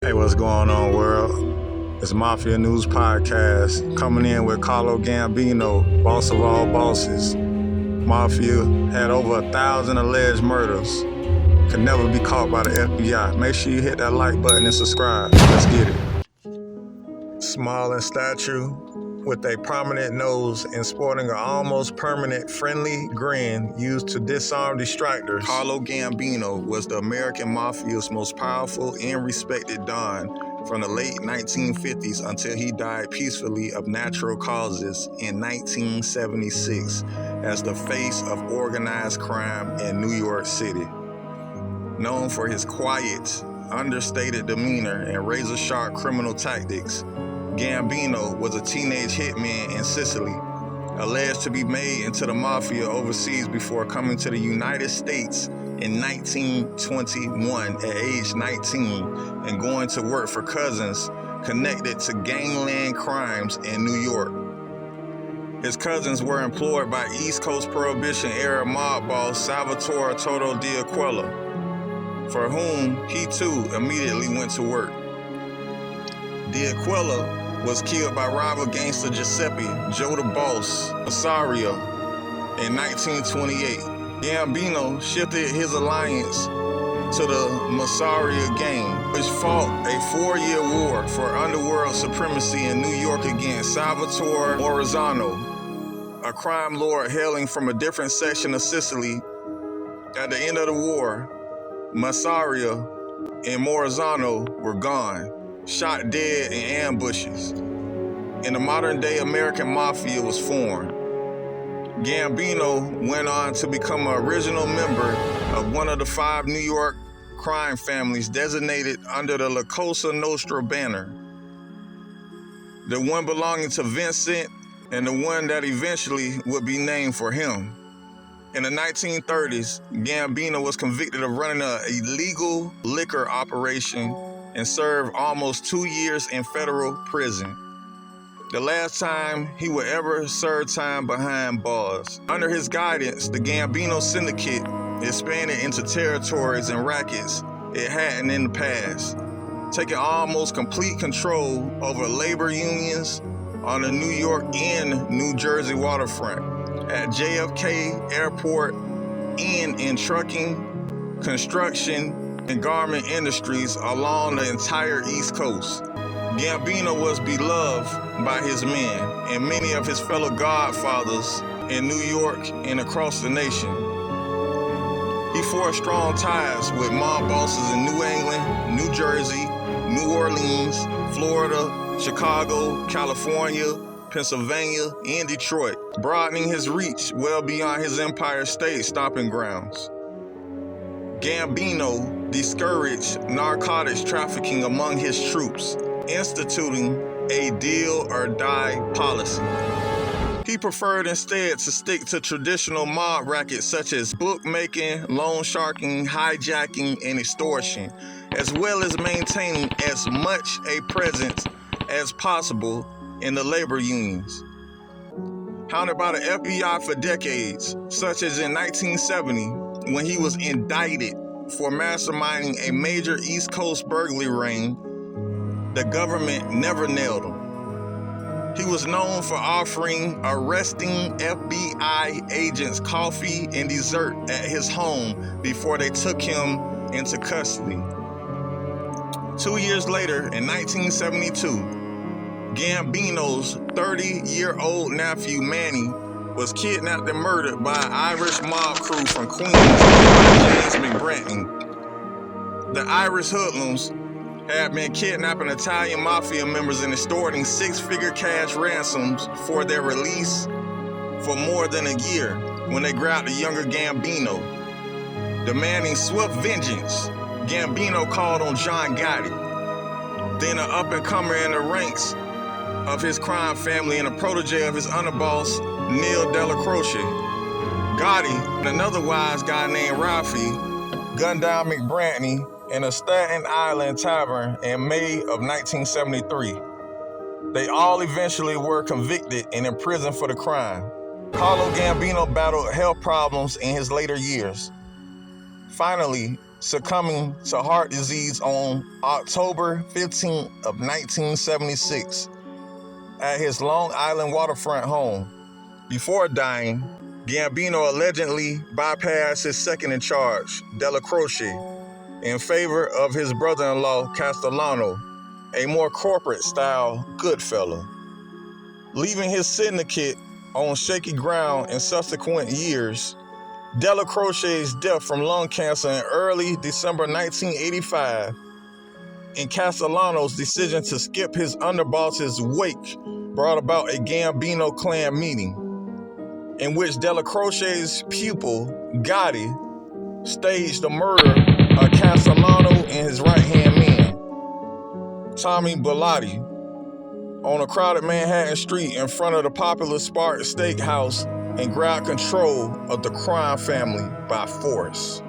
Hey, what's going on, world? It's Mafia News Podcast, coming in with Carlo Gambino, boss of all bosses. Mafia had over 1,000 alleged murders. Could never be caught by the FBI. Make sure you hit that like button and subscribe. Let's get it. Small in stature, with a prominent nose and sporting an almost permanent friendly grin used to disarm distractors, Carlo Gambino was the American Mafia's most powerful and respected don from the late 1950s until he died peacefully of natural causes in 1976 as the face of organized crime in New York City. Known for his quiet, understated demeanor and razor-sharp criminal tactics, Gambino was a teenage hitman in Sicily, alleged to be made into the mafia overseas before coming to the United States in 1921 at age 19 and going to work for cousins connected to gangland crimes in New York. His cousins were employed by East Coast Prohibition-era mob boss Salvatore Toto D'Aquila, for whom he too immediately went to work. D'Aquila was killed by rival gangster Giuseppe Joe the Boss Massaria in 1928. Gambino shifted his alliance to the Massaria gang, which fought a 4-year war for underworld supremacy in New York against Salvatore Morazzano, a crime lord hailing from a different section of Sicily. At the end of the war, Massaria and Morazzano were gone, shot dead in ambushes, and the modern-day American Mafia was formed. Gambino went on to become an original member of one of the 5 New York crime families designated under the La Cosa Nostra banner, the one belonging to Vincent and the one that eventually would be named for him. In the 1930s, Gambino was convicted of running an illegal liquor operation and served almost 2 years in federal prison, the last time he would ever serve time behind bars. Under his guidance, the Gambino Syndicate expanded into territories and rackets it hadn't in the past, taking almost complete control over labor unions on the New York and New Jersey waterfront, at JFK Airport, and in trucking, construction, and garment industries along the entire East Coast. Gambino was beloved by his men and many of his fellow godfathers in New York and across the nation. He forged strong ties with mob bosses in New England, New Jersey, New Orleans, Florida, Chicago, California, Pennsylvania, and Detroit, broadening his reach well beyond his Empire State stomping grounds. Gambino discouraged narcotics trafficking among his troops, instituting a deal-or-die policy. He preferred instead to stick to traditional mob rackets such as bookmaking, loan sharking, hijacking, and extortion, as well as maintaining as much a presence as possible in the labor unions. Hounded by the FBI for decades, such as in 1970, when he was indicted for masterminding a major East Coast burglary ring, the government never nailed him. He was known for offering arresting FBI agents coffee and dessert at his home before they took him into custody. 2 years later, in 1972, Gambino's 30-year-old nephew Manny was kidnapped and murdered by an Irish mob crew from Queens by James McBratney. The Irish hoodlums had been kidnapping Italian mafia members and extorting 6-figure cash ransoms for their release for more than a year when they grabbed the younger Gambino. Demanding swift vengeance, Gambino called on John Gotti, then an up-and-comer in the ranks of his crime family and a protege of his underboss, Neil Della Croce. Gotti and another wise guy named Ralphie gunned down McBratney in a Staten Island tavern in May of 1973. They all eventually were convicted and imprisoned for the crime. Carlo Gambino battled health problems in his later years. Finally, succumbing to heart disease on October 15th of 1976 at his Long Island waterfront home. Before dying, Gambino allegedly bypassed his second in charge, Della Croce, in favor of his brother-in-law, Castellano, a more corporate-style Goodfellow, leaving his syndicate on shaky ground in subsequent years. Della Croce's death from lung cancer in early December 1985 and Castellano's decision to skip his underboss's wake brought about a Gambino clan meeting in which Della Croce's pupil, Gotti, staged the murder of Castellano and his right-hand man, Tommy Bellotti, on a crowded Manhattan street in front of the popular Spartan Steakhouse and grabbed control of the crime family by force.